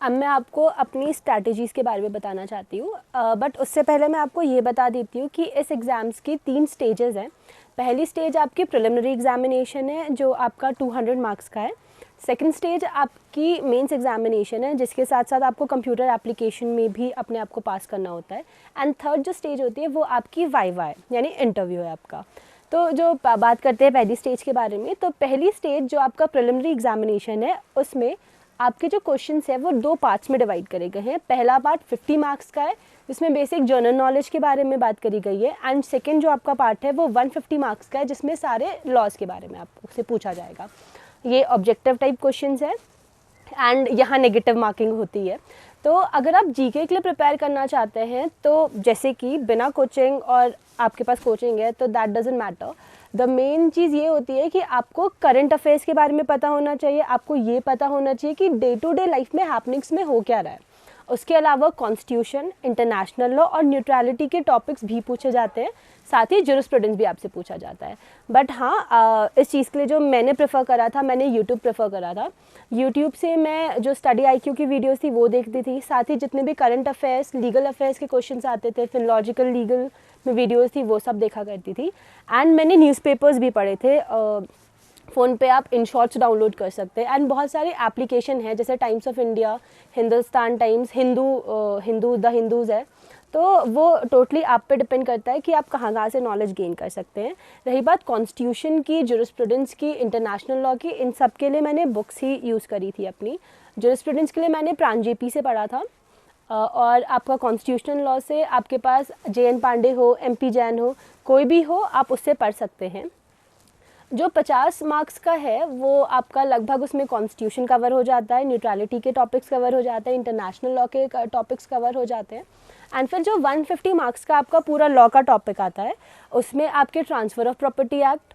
अब मैं आपको अपनी स्ट्रैटेजीज़ के बारे में बताना चाहती हूँ, बट उससे पहले मैं आपको ये बता देती हूँ कि इस एग्ज़ाम्स की 3 स्टेजेस हैं। पहली स्टेज आपकी प्रिलिमिनरी एग्जामिनेशन है जो आपका 200 मार्क्स का है। सेकंड स्टेज आपकी मेंस एग्जामिनेशन है जिसके साथ साथ आपको कंप्यूटर एप्लीकेशन में भी अपने आप को पास करना होता है। एंड थर्ड जो स्टेज होती है वो आपकी वाइवा है, यानी इंटरव्यू है आपका। तो जो बात करते हैं पहली स्टेज के बारे में, तो पहली स्टेज जो आपका प्रिलिमिनरी एग्जामिनेशन है उसमें आपके जो क्वेश्चंस है वो 2 पार्ट्स में डिवाइड करे गए हैं। पहला पार्ट 50 मार्क्स का है जिसमें बेसिक जनरल नॉलेज के बारे में बात करी गई है। एंड सेकंड जो आपका पार्ट है वो 150 मार्क्स का है जिसमें सारे लॉज के बारे में आपसे पूछा जाएगा। ये ऑब्जेक्टिव टाइप क्वेश्चंस है एंड यहाँ नेगेटिव मार्किंग होती है। तो अगर आप जीके के लिए प्रिपेयर करना चाहते हैं तो जैसे कि बिना कोचिंग और आपके पास कोचिंग है तो that doesn't matter. The main चीज़ ये होती है कि आपको करंट अफेयर्स के बारे में पता होना चाहिए, आपको ये पता होना चाहिए कि डे टू डे लाइफ में हैपनिंग्स में हो क्या रहा है। उसके अलावा कॉन्स्टिट्यूशन, इंटरनेशनल लॉ और न्यूट्रलिटी के टॉपिक्स भी पूछे जाते हैं, साथ ही जुरिस्प्रूडेंस भी आपसे पूछा जाता है। बट हाँ, इस चीज़ के लिए जो मैंने प्रेफर करा था, मैंने यूट्यूब प्रेफर करा था। यूट्यूब से मैं जो स्टडी IQ की वीडियोस थी वो देखती थी, साथ ही जितने भी करंट अफेयर्स, लीगल अफेयर्स के क्वेश्चंस आते थे, फिलॉजिकल लीगल में वीडियोस थी वो सब देखा करती थी। एंड मैंने न्यूज़पेपर्स भी पढ़े थे। फ़ोन पे आप इन शॉर्ट्स डाउनलोड कर सकते हैं। एंड बहुत सारे एप्लीकेशन हैं जैसे times of India, Hindustan times, the Hindus है। तो वो टोटली आप पे डिपेंड करता है कि आप कहाँ से नॉलेज गेन कर सकते हैं। रही बात कॉन्स्टिट्यूशन की, जुरिस्प्रूडेंस की, इंटरनेशनल लॉ की, इन सब के लिए मैंने बुक्स ही यूज़ करी थी अपनी। जुरिस्प्रूडेंस के लिए मैंने प्राण-जेपी से पढ़ा था और आपका कॉन्स्टिट्यूशनल लॉ से आपके पास JN पांडे हो, MP जैन हो, कोई भी हो, आप उससे पढ़ सकते हैं। जो 50 मार्क्स का है वो आपका लगभग उसमें कॉन्स्टिट्यूशन कवर हो जाता है, न्यूट्रलिटी के टॉपिक्स कवर हो जाते हैं, इंटरनेशनल लॉ के टॉपिक्स कवर हो जाते हैं। एंड फिर जो 150 मार्क्स का आपका पूरा लॉ का टॉपिक आता है उसमें आपके transfer of property act,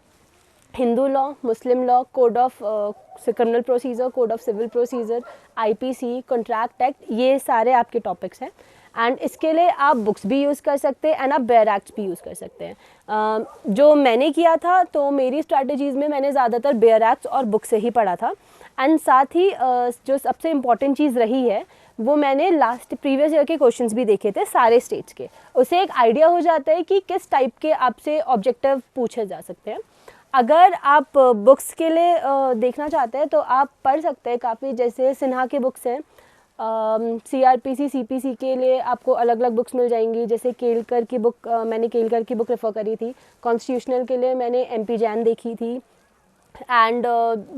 Hindu law, Muslim law, code of criminal procedure, code of civil procedure, IPC, contract act, ये सारे आपके टॉपिक्स हैं। एंड इसके लिए आप बुक्स भी यूज़ कर सकते हैं एंड आप बेयर एक्ट्स भी यूज़ कर सकते हैं। जो मैंने किया था तो मेरी स्ट्रैटेजीज़ में मैंने ज़्यादातर बेयर एक्ट्स और बुक से ही पढ़ा था। एंड साथ ही जो सबसे इम्पॉर्टेंट चीज़ रही है वो मैंने प्रीवियस ईयर के क्वेश्चंस भी देखे थे सारे स्टेट्स के। उससे एक आइडिया हो जाता है कि किस टाइप के आपसे ऑब्जेक्टिव पूछे जा सकते हैं। अगर आप बुक्स के लिए देखना चाहते हैं तो आप पढ़ सकते हैं काफ़ी, जैसे सिन्हा के बुक्स हैं। CRPC, CPC के लिए आपको अलग अलग बुक्स मिल जाएंगी, जैसे केलकर की बुक, मैंने केलकर की बुक रेफ़र करी थी। कॉन्स्टिट्यूशनल के लिए मैंने MP जैन देखी थी। एंड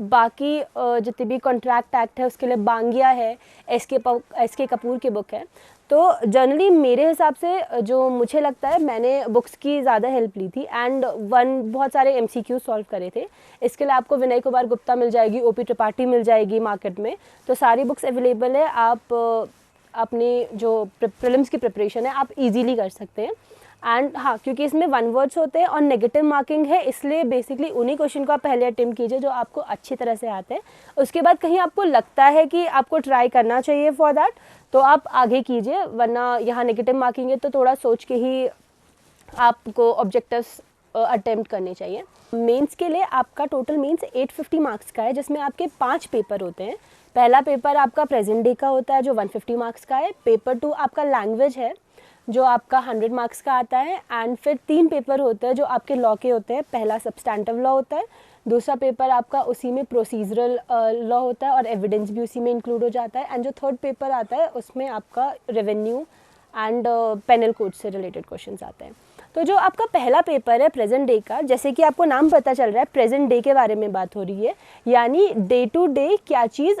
बाकी जितने भी कॉन्ट्रैक्ट एक्ट है उसके लिए बांगिया है, SK कपूर की बुक है। तो जनरली मेरे हिसाब से जो मुझे लगता है मैंने बुक्स की ज़्यादा हेल्प ली थी एंड बहुत सारे MCQ सॉल्व करे थे। इसके लिए आपको विनय कुमार गुप्ता मिल जाएगी, OP त्रिपाठी मिल जाएगी मार्केट में। तो सारी बुक्स अवेलेबल है, आप अपनी जो प्रीलिम्स की प्रिपरेशन है आप इजीली कर सकते हैं। एंड हाँ, क्योंकि इसमें 1 वर्ड्स होते हैं और नेगेटिव मार्किंग है, इसलिए बेसिकली उन्हीं क्वेश्चन को आप पहले अटेम्प्ट कीजिए जो आपको अच्छी तरह से आते हैं। उसके बाद कहीं आपको लगता है कि आपको ट्राई करना चाहिए फॉर दैट तो आप आगे कीजिए, वरना यहाँ नेगेटिव मार्किंग है तो थोड़ा सोच के ही आपको ऑब्जेक्टिव्स अटेम्प्ट करने चाहिए। मेंस के लिए आपका टोटल मेंस 850 मार्क्स का है जिसमें आपके 5 पेपर होते हैं। पहला पेपर आपका प्रेजेंट डे का होता है जो 150 मार्क्स का है। पेपर 2 आपका लैंग्वेज है जो आपका 100 मार्क्स का आता है। एंड फिर 3 पेपर होते हैं जो आपके लॉ के होते हैं। पहला सब्सटैंटिव लॉ होता है, दूसरा पेपर आपका उसी में प्रोसीजरल लॉ होता है और एविडेंस भी उसी में इंक्लूड हो जाता है। एंड जो थर्ड पेपर आता है उसमें आपका रेवेन्यू एंड पेनल कोड से रिलेटेड क्वेश्चंस आते हैं। तो जो आपका पहला पेपर है प्रेजेंट डे का, जैसे कि आपको नाम पता चल रहा है प्रेजेंट डे के बारे में बात हो रही है, यानी डे टू डे क्या चीज़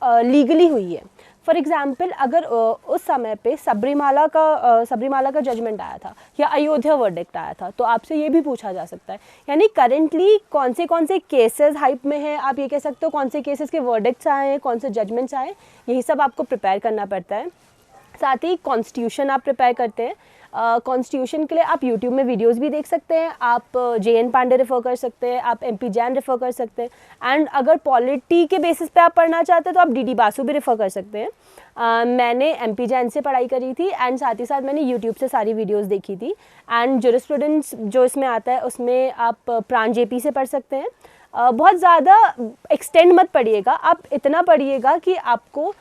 लीगली हुई है। फॉर एग्जाम्पल अगर उस समय पे सबरीमाला का जजमेंट आया था या अयोध्या वर्डिक्ट आया था तो आपसे ये भी पूछा जा सकता है, यानी करेंटली कौन से केसेस हाइप में हैं, आप ये कह सकते हो कौन से केसेस के वर्डिक्ट्स आए हैं, कौन से जजमेंट्स आए, यही सब आपको प्रिपेयर करना पड़ता है। साथ ही कॉन्स्टिट्यूशन आप प्रिपेयर करते हैं। कॉन्स्टिट्यूशन के लिए आप यूट्यूब में वीडियोस भी देख सकते हैं, आप JN पांडे रेफ़र कर सकते हैं, आप MP जैन रेफ़र कर सकते हैं। एंड अगर पॉलिटी के बेसिस पे आप पढ़ना चाहते हैं तो आप DD बासु भी रेफ़र कर सकते हैं। मैंने MP जैन से पढ़ाई करी थी एंड साथ ही साथ मैंने यूट्यूब से सारी वीडियोस देखी थी। एंड जुरिस्प्रूडेंस जो इसमें आता है उसमें आप प्राण-जेपी से पढ़ सकते हैं। बहुत ज़्यादा एक्सटेंड मत पढ़िएगा, आप इतना पढ़िएगा कि आपको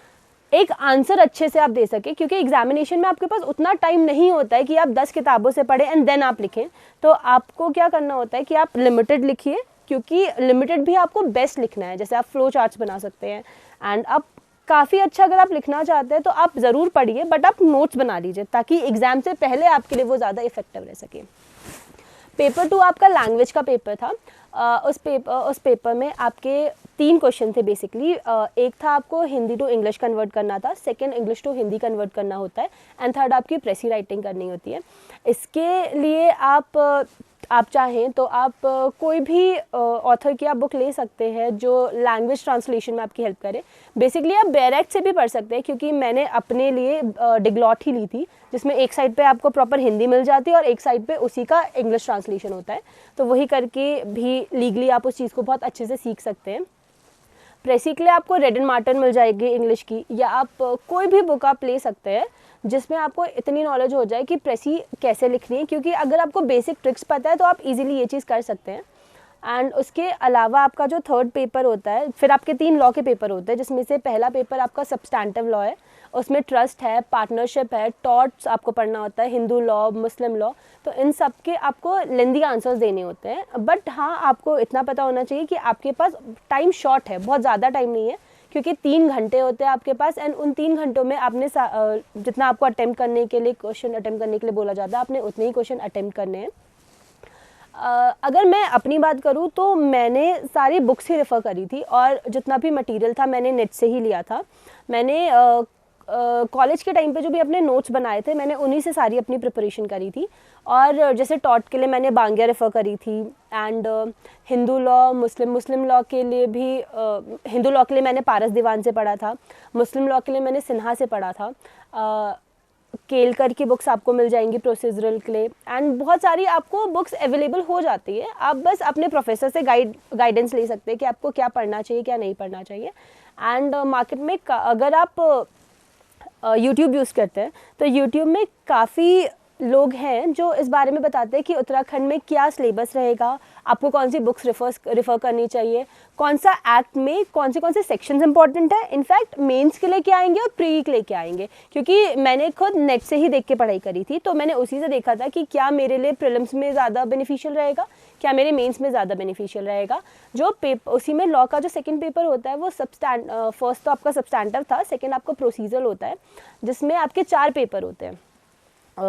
एक आंसर अच्छे से आप दे सके, क्योंकि एग्जामिनेशन में आपके पास उतना टाइम नहीं होता है कि आप 10 किताबों से पढ़ें एंड देन आप लिखें। तो आपको क्या करना होता है कि आप लिमिटेड लिखिए, क्योंकि लिमिटेड भी आपको बेस्ट लिखना है। जैसे आप फ्लो चार्ट्स बना सकते हैं एंड आप काफ़ी अच्छा अगर आप लिखना चाहते हैं तो आप ज़रूर पढ़िए, बट आप नोट्स बना लीजिए ताकि एग्ज़ाम से पहले आपके लिए वो ज़्यादा इफेक्टिव रह सके। पेपर 2 आपका लैंग्वेज का पेपर था। उस पेपर में आपके 3 क्वेश्चन थे बेसिकली। एक था आपको हिंदी टू इंग्लिश कन्वर्ट करना था, second English to Hindi convert करना होता है एंड थर्ड आपकी प्रेसी राइटिंग करनी होती है। इसके लिए आप चाहें तो आप कोई भी ऑथर की आप बुक ले सकते हैं जो लैंग्वेज ट्रांसलेशन में आपकी हेल्प करे। बेसिकली आप बैरेक्ट से भी पढ़ सकते हैं, क्योंकि मैंने अपने लिए डिग्लॉट ही ली थी, जिसमें एक साइड पे आपको प्रॉपर हिंदी मिल जाती है और एक साइड पे उसी का इंग्लिश ट्रांसलेशन होता है। तो वही करके भी लीगली आप उस चीज़ को बहुत अच्छे से सीख सकते हैं। प्रेसी के लिए आपको रेड एंड मार्टिन मिल जाएगी इंग्लिश की, या आप कोई भी बुक आप ले सकते हैं जिसमें आपको इतनी नॉलेज हो जाए कि प्रेसी कैसे लिखनी है, क्योंकि अगर आपको बेसिक ट्रिक्स पता है तो आप इजीली ये चीज़ कर सकते हैं। एंड उसके अलावा आपका जो थर्ड पेपर होता है, फिर आपके 3 लॉ के पेपर होते हैं, जिसमें से पहला पेपर आपका सब्सटैंटिव लॉ है। उसमें ट्रस्ट है, पार्टनरशिप है, टॉर्ट्स आपको पढ़ना होता है, हिंदू लॉ, मुस्लिम लॉ। तो इन सब के आपको लेंदी आंसर्स देने होते हैं। बट हाँ, आपको इतना पता होना चाहिए कि आपके पास टाइम शॉर्ट है, बहुत ज़्यादा टाइम नहीं है, क्योंकि 3 घंटे होते हैं आपके पास एंड उन 3 घंटों में आपने जितना आपको अटेम्प्ट करने के लिए, क्वेश्चन अटेम्प्ट करने के लिए बोला जाता है, आपने उतने ही क्वेश्चन अटेम्प्ट करने हैं। अगर मैं अपनी बात करूँ तो मैंने सारी बुक्स ही रेफ़र करी थी और जितना भी मटेरियल था मैंने नेट से ही लिया था। मैंने कॉलेज के टाइम पे जो भी अपने नोट्स बनाए थे मैंने उन्हीं से सारी अपनी प्रिपरेशन करी थी। और जैसे टॉट के लिए मैंने बांग्या रेफ़र करी थी and Hindu law, Muslim law के लिए भी हिंदू लॉ के लिए मैंने पारस दीवान से पढ़ा था, मुस्लिम लॉ के लिए मैंने सिन्हा से पढ़ा था। केलकर की बुक्स आपको मिल जाएंगी प्रोसीजरल के लिए एंड बहुत सारी आपको बुक्स अवेलेबल हो जाती है। आप बस अपने प्रोफेसर से गाइडेंस ले सकते हैं कि आपको क्या पढ़ना चाहिए, क्या नहीं पढ़ना चाहिए। एंड मार्केट में अगर आप यूट्यूब यूज़ करते हैं तो यूट्यूब में काफ़ी लोग हैं जो इस बारे में बताते हैं कि उत्तराखंड में क्या सिलेबस रहेगा, आपको कौन सी बुक्स रेफ़र करनी चाहिए, कौन सा एक्ट में कौन से सेक्शंस इंपॉर्टेंट है, इनफैक्ट मेंस के लिए क्या आएंगे और प्री के लिए क्या आएंगे। क्योंकि मैंने खुद नेट से ही देख के पढ़ाई करी थी, तो मैंने उसी से देखा था कि क्या मेरे लिए प्रीलिम्स में ज़्यादा बेनिफिशियल रहेगा, क्या मेरे मेंस में ज़्यादा बेनिफिशियल रहेगा। जो पेपर उसी में लॉ का जो सेकेंड पेपर होता है वो फर्स्ट तो आपका सब्सटैंटिव था, सेकेंड आपका प्रोसीजरल होता है, जिसमें आपके 4 पेपर होते हैं।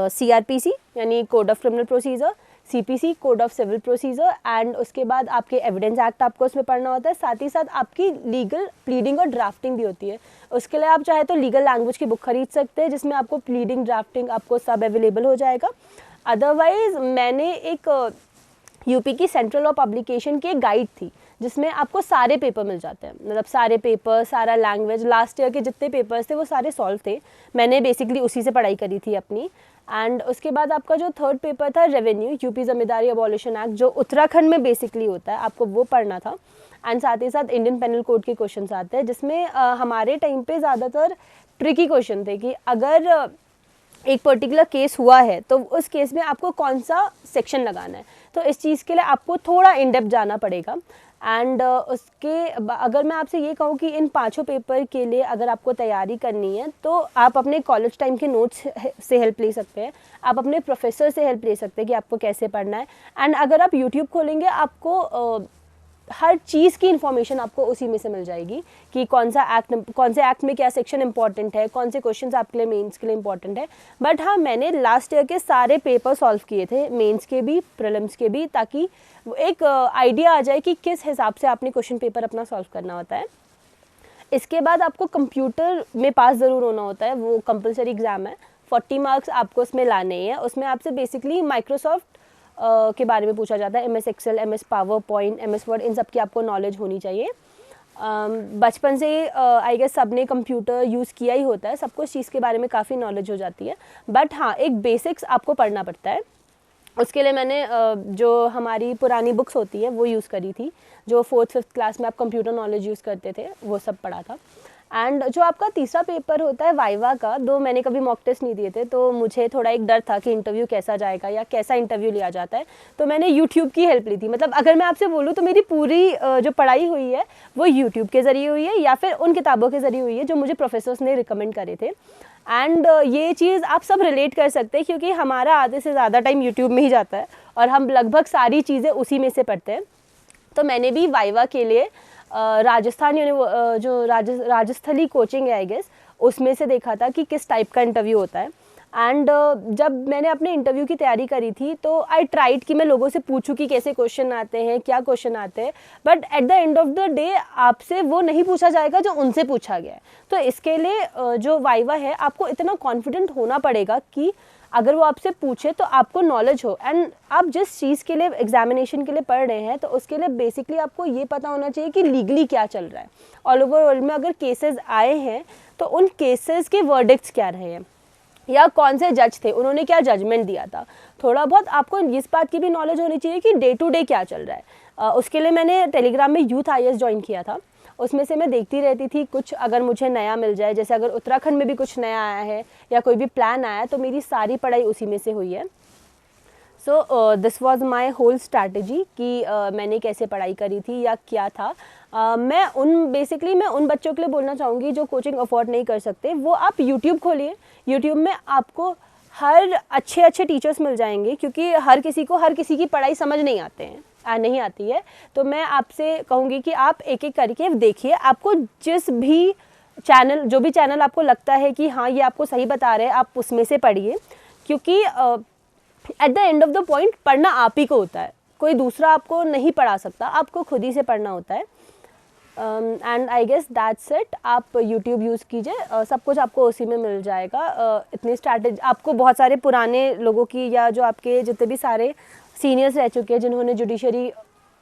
CRPC यानी code of criminal procedure, CPC code of civil procedure and उसके बाद आपके एविडेंस एक्ट आपको उसमें पढ़ना होता है। साथ ही साथ आपकी लीगल प्लीडिंग और ड्राफ्टिंग भी होती है। उसके लिए आप चाहे तो लीगल लैंग्वेज की बुक खरीद सकते हैं, जिसमें आपको प्लीडिंग, ड्राफ्टिंग आपको सब अवेलेबल हो जाएगा। अदरवाइज़ मैंने एक यूपी की सेंट्रल लॉ पब्लिकेशन की एक गाइड थी, जिसमें आपको सारे पेपर मिल जाते हैं, मतलब सारे पेपर, सारा लैंग्वेज, लास्ट ईयर के जितने पेपर्स थे वो सारे सॉल्व थे। मैंने बेसिकली उसी से पढ़ाई करी थी अपनी। एंड उसके बाद आपका जो थर्ड पेपर था रेवेन्यू, यूपी ज़मींदारी अबॉलिशन एक्ट, जो उत्तराखंड में बेसिकली होता है, आपको वो पढ़ना था। एंड साथ ही साथ इंडियन पेनल कोड के क्वेश्चन आते हैं, जिसमें हमारे टाइम पे ज़्यादातर ट्रिकी क्वेश्चन थे कि अगर एक पर्टिकुलर केस हुआ है तो उस केस में आपको कौन सा सेक्शन लगाना है। तो इस चीज़ के लिए आपको थोड़ा इन डेप्थ जाना पड़ेगा। एंड अगर मैं आपसे ये कहूँ कि इन 5 पेपर के लिए अगर आपको तैयारी करनी है तो आप अपने कॉलेज टाइम के नोट्स से हेल्प ले सकते हैं, आप अपने प्रोफेसर से हेल्प ले सकते हैं कि आपको कैसे पढ़ना है। एंड अगर आप यूट्यूब खोलेंगे आपको हर चीज़ की इन्फॉर्मेशन आपको उसी में से मिल जाएगी कि कौन से एक्ट में क्या सेक्शन इंपॉर्टेंट है, कौन से क्वेश्चंस आपके लिए मेंस के लिए इंपॉर्टेंट है। बट हाँ, मैंने लास्ट ईयर के सारे पेपर सॉल्व किए थे, मेंस के भी, प्रीलिम्स के भी, ताकि एक आइडिया आ जाए कि किस हिसाब से आपने क्वेश्चन पेपर अपना सॉल्व करना होता है। इसके बाद आपको कंप्यूटर में पास ज़रूर होना होता है, वो कंपलसरी एग्ज़ाम है। 40 मार्क्स आपको उसमें लाने हैं। उसमें आपसे बेसिकली माइक्रोसॉफ्ट के बारे में पूछा जाता है, MS excel, MS power point, MS word, इन सब की आपको नॉलेज होनी चाहिए। बचपन से आई गेस सब ने कंप्यूटर यूज़ किया ही होता है, सबको इस चीज़ के बारे में काफ़ी नॉलेज हो जाती है। बट हाँ, एक बेसिक्स आपको पढ़ना पड़ता है। उसके लिए मैंने जो हमारी पुरानी बुक्स होती है वो यूज़ करी थी, जो 4th 5th क्लास में आप कंप्यूटर नॉलेज यूज़ करते थे, वो सब पढ़ा था। एंड जो आपका तीसरा पेपर होता है वाइवा का, दो मैंने कभी मॉक टेस्ट नहीं दिए थे तो मुझे थोड़ा एक डर था कि इंटरव्यू कैसा जाएगा या कैसा इंटरव्यू लिया जाता है, तो मैंने यूट्यूब की हेल्प ली थी। मतलब अगर मैं आपसे बोलूँ तो मेरी पूरी जो पढ़ाई हुई है वो यूट्यूब के ज़रिए हुई है या फिर उन किताबों के ज़रिए हुई है जो मुझे प्रोफेसर्स ने रिकमेंड करे थे। एंड ये चीज़ आप सब रिलेट कर सकते हैं क्योंकि हमारा आधे से ज़्यादा टाइम यूट्यूब में ही जाता है और हम लगभग सारी चीज़ें उसी में से पढ़ते हैं। तो मैंने भी वाइवा के लिए राजस्थान जो राजस्थली कोचिंग है आई गेस, उसमें से देखा था कि किस टाइप का इंटरव्यू होता है। एंड जब मैंने अपने इंटरव्यू की तैयारी करी थी तो आई ट्राइड कि मैं लोगों से पूछूं कि कैसे क्वेश्चन आते हैं, क्या क्वेश्चन आते हैं, but at the end of the day आपसे वो नहीं पूछा जाएगा जो उनसे पूछा गया है। तो इसके लिए जो वाइवा है आपको इतना कॉन्फिडेंट होना पड़ेगा कि अगर वो आपसे पूछे तो आपको नॉलेज हो। एंड आप जिस चीज़ के लिए एग्जामिनेशन के लिए पढ़ रहे हैं तो उसके लिए बेसिकली आपको ये पता होना चाहिए कि लीगली क्या चल रहा है। ऑल ओवर वर्ल्ड में अगर केसेस आए हैं तो उन केसेस के वर्डिक्ट्स क्या रहे हैं या कौन से जज थे, उन्होंने क्या जजमेंट दिया था। थोड़ा बहुत आपको इस बात की भी नॉलेज होनी चाहिए कि डे टू डे क्या चल रहा है। उसके लिए मैंने टेलीग्राम में यूथ IAS ज्वाइन किया था। उसमें से मैं देखती रहती थी कुछ अगर मुझे नया मिल जाए, जैसे अगर उत्तराखंड में भी कुछ नया आया है या कोई भी प्लान आया है तो मेरी सारी पढ़ाई उसी में से हुई है। So this was my whole strategy कि मैंने कैसे पढ़ाई करी थी या क्या था। मैं उन बच्चों के लिए बोलना चाहूँगी जो कोचिंग अफोर्ड नहीं कर सकते, वो आप यूट्यूब खोलिए। यूट्यूब में आपको हर अच्छे टीचर्स मिल जाएंगे क्योंकि हर किसी की पढ़ाई समझ नहीं आती है। तो मैं आपसे कहूँगी कि आप एक एक करके देखिए, आपको जो भी चैनल आपको लगता है कि हाँ ये आपको सही बता रहे हैं, आप उसमें से पढ़िए क्योंकि at the end of the point पढ़ना आप ही को होता है, कोई दूसरा आपको नहीं पढ़ा सकता, आपको खुद ही से पढ़ना होता है। And I guess that's it. आप यूट्यूब यूज़ कीजिए, सब कुछ आपको उसी में मिल जाएगा। इतनी स्ट्रैटेजी आपको बहुत सारे पुराने लोगों की या जो आपके जितने भी सारे सीनियर्स रह चुके हैं जिन्होंने जुडिशरी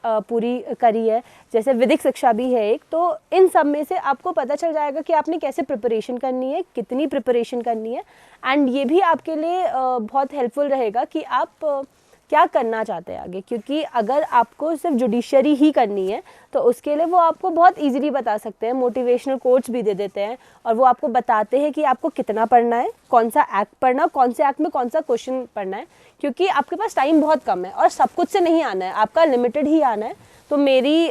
पूरी करी है, जैसे विधिक शिक्षा भी है एक, तो इन सब में से आपको पता चल जाएगा कि आपने कैसे प्रिपरेशन करनी है, कितनी प्रिपरेशन करनी है। एंड ये भी आपके लिए बहुत हेल्पफुल रहेगा कि आप क्या करना चाहते हैं आगे, क्योंकि अगर आपको सिर्फ जुडिशरी ही करनी है तो उसके लिए वो आपको बहुत इजीली बता सकते हैं, मोटिवेशनल कोट्स भी दे देते हैं और वो आपको बताते हैं कि आपको कितना पढ़ना है, कौन सा एक्ट पढ़ना, कौन से एक्ट में कौन सा क्वेश्चन पढ़ना है, क्योंकि आपके पास टाइम बहुत कम है और सब कुछ से नहीं आना है, आपका लिमिटेड ही आना है। तो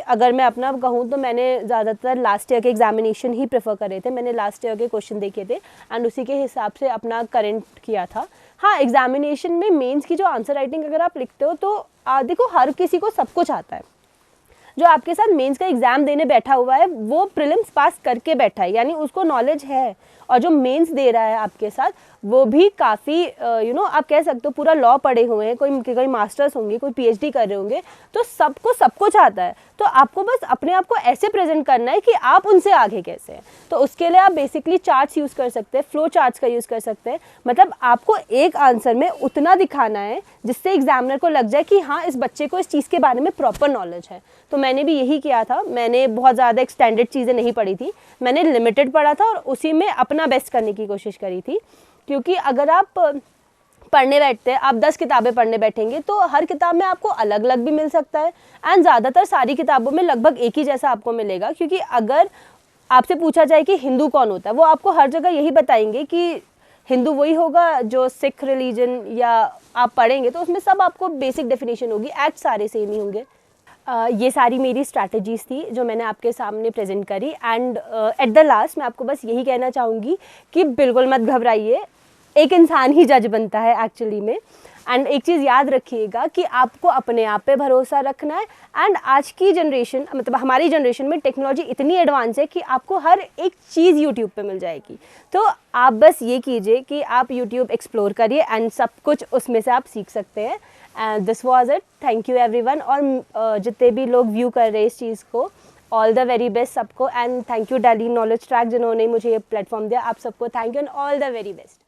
अगर मैं अपना कहूँ तो मैंने ज़्यादातर लास्ट ईयर के एग्जामिनेशन ही प्रेफर करे थे। मैंने लास्ट ईयर के क्वेश्चन देखे थे एंड उसी के हिसाब से अपना करेंट किया था। हाँ, एग्जामिनेशन में मेंस की जो आंसर राइटिंग अगर आप लिखते हो तो देखो हर किसी को सब कुछ आता है। जो आपके साथ मेंस का एग्ज़ाम देने बैठा हुआ है वो प्रीलिम्स पास करके बैठा है, यानी उसको नॉलेज है, और जो मेंस दे रहा है आपके साथ वो भी काफ़ी आप कह सकते हो पूरा लॉ पढ़े हुए हैं, कोई मास्टर्स होंगे, कोई PhD कर रहे होंगे, तो सबको सब कुछ आता है। तो आपको बस अपने आप को ऐसे प्रेजेंट करना है कि आप उनसे आगे कैसे हैं। तो उसके लिए आप बेसिकली चार्ट्स यूज़ कर सकते हैं, फ्लो चार्ट्स का यूज़ कर सकते हैं। मतलब आपको एक आंसर में उतना दिखाना है जिससे एग्जामिनर को लग जाए कि हाँ इस बच्चे को इस चीज़ के बारे में प्रॉपर नॉलेज है। तो मैंने भी यही किया था। मैंने बहुत ज़्यादा एक्सटेंडेड चीज़ें नहीं पढ़ी थी, मैंने लिमिटेड पढ़ा था और उसी में अपना बेस्ट करने की कोशिश करी थी। क्योंकि अगर आप पढ़ने बैठते हैं, आप 10 किताबें पढ़ने बैठेंगे तो हर किताब में आपको अलग अलग भी मिल सकता है एंड ज़्यादातर सारी किताबों में लगभग एक ही जैसा आपको मिलेगा। क्योंकि अगर आपसे पूछा जाए कि हिंदू कौन होता है, वो आपको हर जगह यही बताएंगे कि हिंदू वही होगा जो सिख रिलीजन या आप पढ़ेंगे तो उसमें सब आपको बेसिक डेफिनेशन होगी, एक्ट सारे सेम ही होंगे। ये सारी मेरी स्ट्रैटेजीज़ थी जो मैंने आपके सामने प्रेजेंट करी। एंड एट द लास्ट मैं आपको बस यही कहना चाहूँगी कि बिल्कुल मत घबराइए, एक इंसान ही जज बनता है एक्चुअली में। एंड एक चीज़ याद रखिएगा कि आपको अपने आप पे भरोसा रखना है। एंड आज की जनरेशन, मतलब हमारी जनरेशन में टेक्नोलॉजी इतनी एडवांस है कि आपको हर एक चीज़ यूट्यूब पे मिल जाएगी। तो आप बस ये कीजिए कि आप यूट्यूब एक्सप्लोर करिए एंड सब कुछ उसमें से आप सीख सकते हैं। And this was it. Thank you everyone. और जितने भी लोग व्यू कर रहे हैं इस चीज़ को, ऑल द वेरी बेस्ट सबको। And thank you Delhi knowledge track जिन्होंने मुझे ये प्लेटफॉर्म दिया। आप सबको thank you and all the very best.